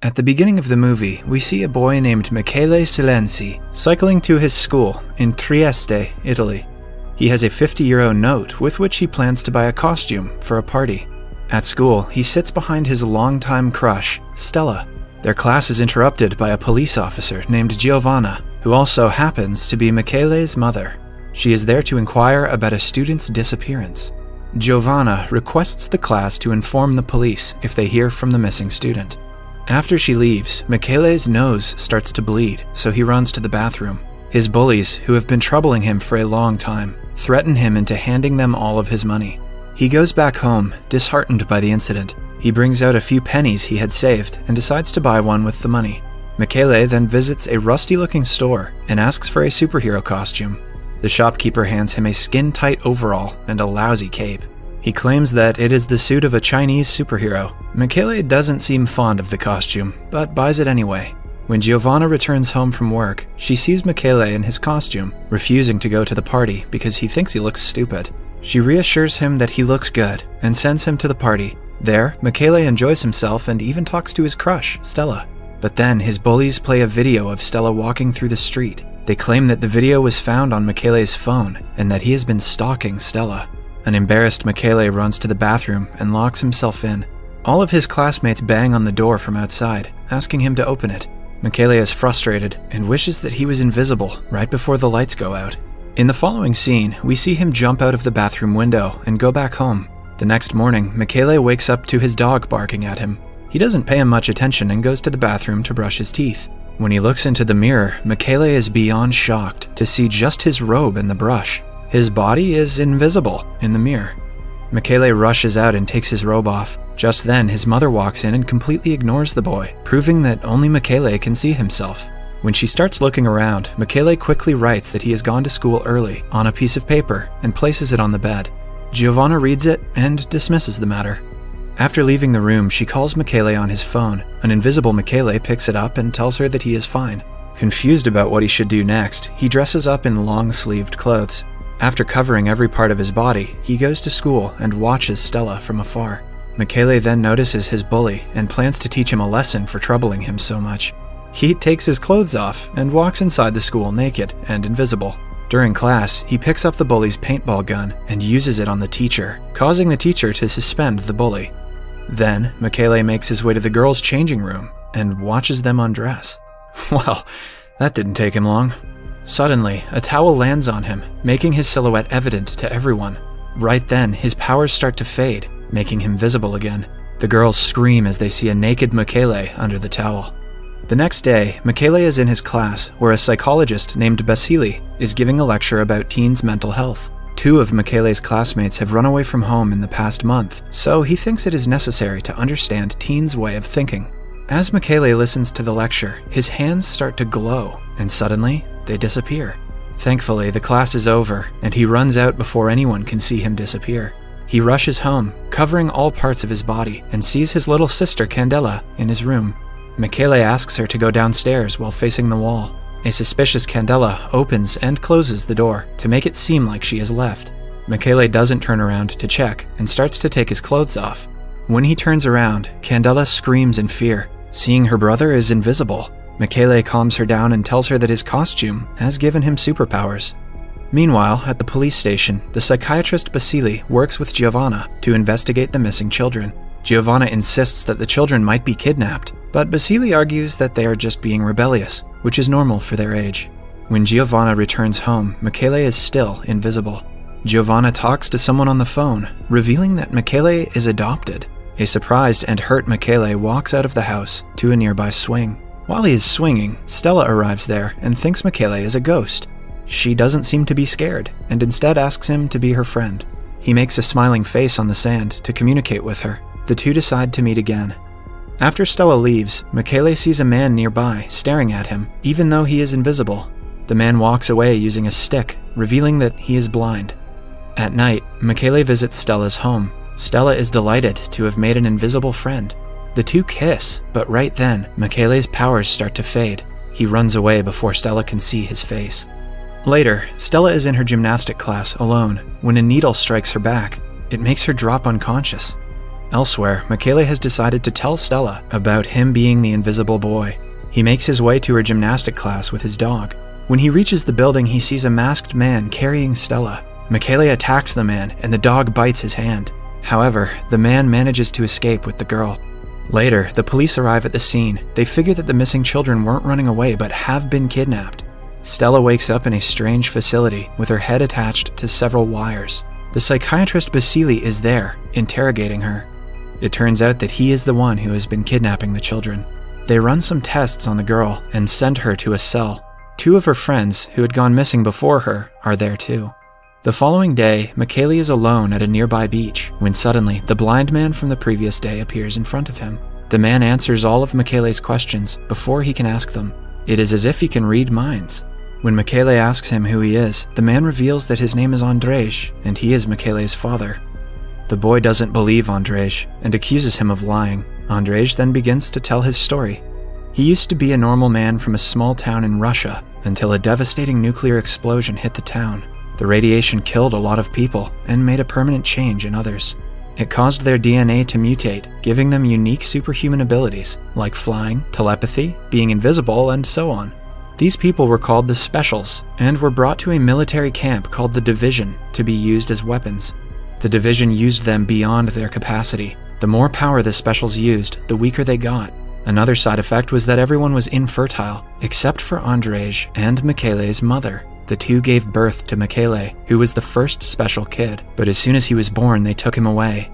At the beginning of the movie, we see a boy named Michele Silenzi cycling to his school in Trieste, Italy. He has a €50 note with which he plans to buy a costume for a party. At school, he sits behind his longtime crush, Stella. Their class is interrupted by a police officer named Giovanna, who also happens to be Michele's mother. She is there to inquire about a student's disappearance. Giovanna requests the class to inform the police if they hear from the missing student. After she leaves, Michele's nose starts to bleed, so he runs to the bathroom. His bullies, who have been troubling him for a long time, threaten him into handing them all of his money. He goes back home, disheartened by the incident. He brings out a few pennies he had saved and decides to buy one with the money. Michele then visits a rusty-looking store and asks for a superhero costume. The shopkeeper hands him a skin-tight overall and a lousy cape. He claims that it is the suit of a Chinese superhero. Michele doesn't seem fond of the costume, but buys it anyway. When Giovanna returns home from work, she sees Michele in his costume, refusing to go to the party because he thinks he looks stupid. She reassures him that he looks good and sends him to the party. There, Michele enjoys himself and even talks to his crush, Stella. But then his bullies play a video of Stella walking through the street. They claim that the video was found on Michele's phone and that he has been stalking Stella. An embarrassed Michele runs to the bathroom and locks himself in. All of his classmates bang on the door from outside, asking him to open it. Michele is frustrated and wishes that he was invisible right before the lights go out. In the following scene, we see him jump out of the bathroom window and go back home. The next morning, Michele wakes up to his dog barking at him. He doesn't pay him much attention and goes to the bathroom to brush his teeth. When he looks into the mirror, Michele is beyond shocked to see just his robe and the brush. His body is invisible in the mirror. Michele rushes out and takes his robe off. Just then, his mother walks in and completely ignores the boy, proving that only Michele can see himself. When she starts looking around, Michele quickly writes that he has gone to school early on a piece of paper and places it on the bed. Giovanna reads it and dismisses the matter. After leaving the room, she calls Michele on his phone. An invisible Michele picks it up and tells her that he is fine. Confused about what he should do next, he dresses up in long-sleeved clothes. After covering every part of his body, he goes to school and watches Stella from afar. Michele then notices his bully and plans to teach him a lesson for troubling him so much. He takes his clothes off and walks inside the school naked and invisible. During class, he picks up the bully's paintball gun and uses it on the teacher, causing the teacher to suspend the bully. Then, Michele makes his way to the girls' changing room and watches them undress. Well, that didn't take him long. Suddenly, a towel lands on him, making his silhouette evident to everyone. Right then, his powers start to fade, making him visible again. The girls scream as they see a naked Michele under the towel. The next day, Michele is in his class, where a psychologist named Basili is giving a lecture about teens' mental health. 2 of Michele's classmates have run away from home in the past month, so he thinks it is necessary to understand teens' way of thinking. As Michele listens to the lecture, his hands start to glow, and suddenly, they disappear. Thankfully, the class is over, and he runs out before anyone can see him disappear. He rushes home, covering all parts of his body, and sees his little sister Candela in his room. Michele asks her to go downstairs while facing the wall. A suspicious Candela opens and closes the door to make it seem like she has left. Michele doesn't turn around to check and starts to take his clothes off. When he turns around, Candela screams in fear. Seeing her brother is invisible, Michele calms her down and tells her that his costume has given him superpowers. Meanwhile, at the police station, the psychiatrist Basili works with Giovanna to investigate the missing children. Giovanna insists that the children might be kidnapped, but Basili argues that they are just being rebellious, which is normal for their age. When Giovanna returns home, Michele is still invisible. Giovanna talks to someone on the phone, revealing that Michele is adopted. A surprised and hurt Michele walks out of the house to a nearby swing. While he is swinging, Stella arrives there and thinks Michele is a ghost. She doesn't seem to be scared, and instead asks him to be her friend. He makes a smiling face on the sand to communicate with her. The 2 decide to meet again. After Stella leaves, Michele sees a man nearby staring at him, even though he is invisible. The man walks away using a stick, revealing that he is blind. At night, Michele visits Stella's home. Stella is delighted to have made an invisible friend. The 2 kiss, but right then, Michele's powers start to fade. He runs away before Stella can see his face. Later, Stella is in her gymnastic class alone when a needle strikes her back. It makes her drop unconscious. Elsewhere, Michele has decided to tell Stella about him being the invisible boy. He makes his way to her gymnastic class with his dog. When he reaches the building, he sees a masked man carrying Stella. Michele attacks the man, and the dog bites his hand. However, the man manages to escape with the girl. Later, the police arrive at the scene. They figure that the missing children weren't running away but have been kidnapped. Stella wakes up in a strange facility with her head attached to several wires. The psychiatrist Basili is there, interrogating her. It turns out that he is the one who has been kidnapping the children. They run some tests on the girl and send her to a cell. 2 of her friends, who had gone missing before her, are there too. The following day, Michele is alone at a nearby beach when suddenly the blind man from the previous day appears in front of him. The man answers all of Michele's questions before he can ask them. It is as if he can read minds. When Michele asks him who he is, the man reveals that his name is Andrzej and he is Michele's father. The boy doesn't believe Andrzej and accuses him of lying. Andrzej then begins to tell his story. He used to be a normal man from a small town in Russia until a devastating nuclear explosion hit the town. The radiation killed a lot of people and made a permanent change in others. It caused their DNA to mutate, giving them unique superhuman abilities like flying, telepathy, being invisible, and so on. These people were called the Specials and were brought to a military camp called the Division to be used as weapons. The Division used them beyond their capacity. The more power the Specials used, the weaker they got. Another side effect was that everyone was infertile, except for Andrzej and Michele's mother. The 2 gave birth to Michele, who was the first special kid, but as soon as he was born, they took him away.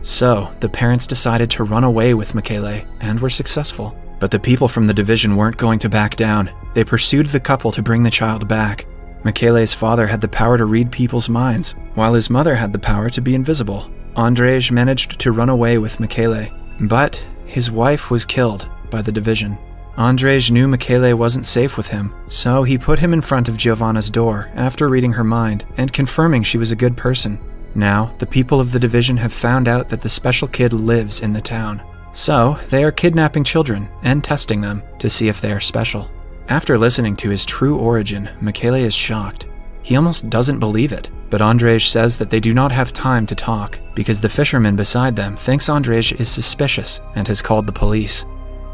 So, the parents decided to run away with Michele, and were successful. But the people from the Division weren't going to back down. They pursued the couple to bring the child back. Michele's father had the power to read people's minds, while his mother had the power to be invisible. Andrzej managed to run away with Michele, but his wife was killed by the Division. Andrzej knew Michele wasn't safe with him, so he put him in front of Giovanna's door after reading her mind and confirming she was a good person. Now, the people of the Division have found out that the special kid lives in the town. So, they are kidnapping children and testing them to see if they are special. After listening to his true origin, Michele is shocked. He almost doesn't believe it, but Andrzej says that they do not have time to talk because the fisherman beside them thinks Andrzej is suspicious and has called the police.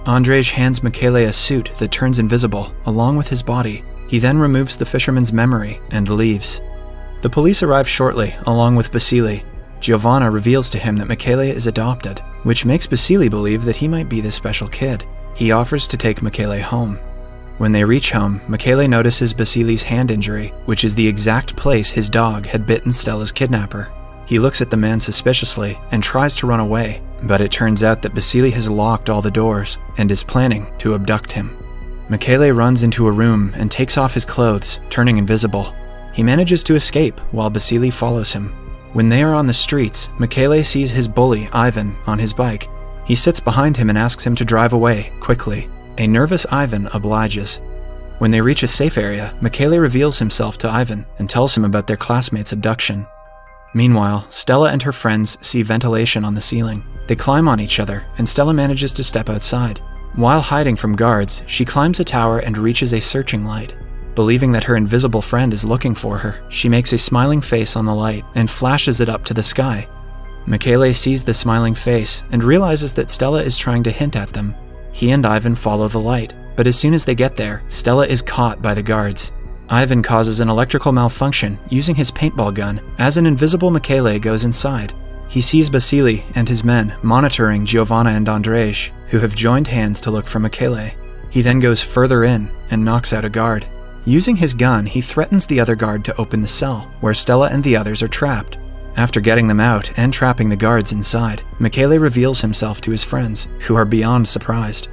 Andrzej hands Michele a suit that turns invisible, along with his body. He then removes the fisherman's memory and leaves. The police arrive shortly, along with Basili. Giovanna reveals to him that Michele is adopted, which makes Basili believe that he might be the special kid. He offers to take Michele home. When they reach home, Michele notices Basili's hand injury, which is the exact place his dog had bitten Stella's kidnapper. He looks at the man suspiciously and tries to run away, but it turns out that Basili has locked all the doors and is planning to abduct him. Michele runs into a room and takes off his clothes, turning invisible. He manages to escape while Basili follows him. When they are on the streets, Michele sees his bully, Ivan, on his bike. He sits behind him and asks him to drive away, quickly. A nervous Ivan obliges. When they reach a safe area, Michele reveals himself to Ivan and tells him about their classmate's abduction. Meanwhile, Stella and her friends see ventilation on the ceiling. They climb on each other, and Stella manages to step outside. While hiding from guards, she climbs a tower and reaches a searching light. Believing that her invisible friend is looking for her, she makes a smiling face on the light and flashes it up to the sky. Michele sees the smiling face and realizes that Stella is trying to hint at them. He and Ivan follow the light, but as soon as they get there, Stella is caught by the guards. Ivan causes an electrical malfunction using his paintball gun as an invisible Michele goes inside. He sees Basili and his men monitoring Giovanna and Andrzej, who have joined hands to look for Michele. He then goes further in and knocks out a guard. Using his gun, he threatens the other guard to open the cell, where Stella and the others are trapped. After getting them out and trapping the guards inside, Michele reveals himself to his friends, who are beyond surprised.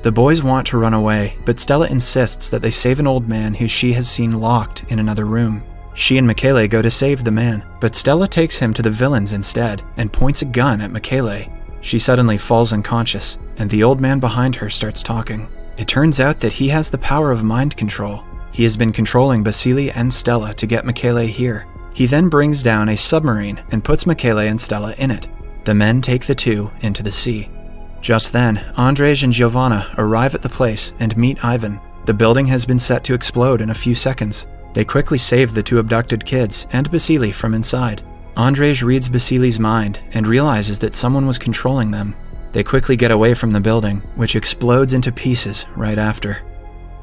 The boys want to run away, but Stella insists that they save an old man who she has seen locked in another room. She and Michele go to save the man, but Stella takes him to the villains instead and points a gun at Michele. She suddenly falls unconscious, and the old man behind her starts talking. It turns out that he has the power of mind control. He has been controlling Basili and Stella to get Michele here. He then brings down a submarine and puts Michele and Stella in it. The men take the two into the sea. Just then, Andrzej and Giovanna arrive at the place and meet Ivan. The building has been set to explode in a few seconds. They quickly save the two abducted kids and Basili from inside. Andrzej reads Basili's mind and realizes that someone was controlling them. They quickly get away from the building, which explodes into pieces right after.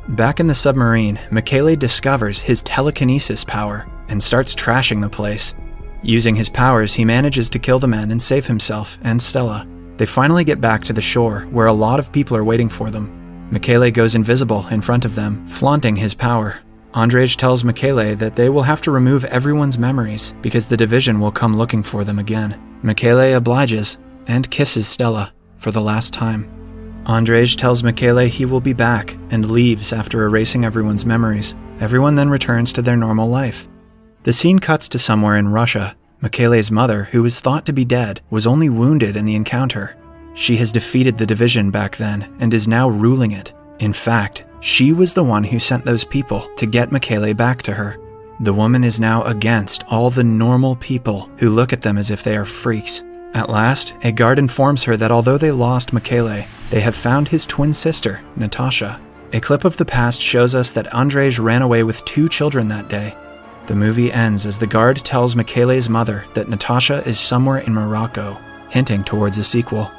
Back in the submarine, Michele discovers his telekinesis power and starts trashing the place. Using his powers, he manages to kill the men and save himself and Stella. They finally get back to the shore, where a lot of people are waiting for them. Michele goes invisible in front of them, flaunting his power. Andrzej tells Michele that they will have to remove everyone's memories because the division will come looking for them again. Michele obliges and kisses Stella for the last time. Andrzej tells Michele he will be back and leaves after erasing everyone's memories. Everyone then returns to their normal life. The scene cuts to somewhere in Russia. Michele's mother, who was thought to be dead, was only wounded in the encounter. She has defeated the division back then and is now ruling it. In fact, she was the one who sent those people to get Michele back to her. The woman is now against all the normal people who look at them as if they are freaks. At last, a guard informs her that although they lost Michele, they have found his twin sister, Natasha. A clip of the past shows us that Andrzej ran away with 2 children that day. The movie ends as the guard tells Michele's mother that Natasha is somewhere in Morocco, hinting towards a sequel.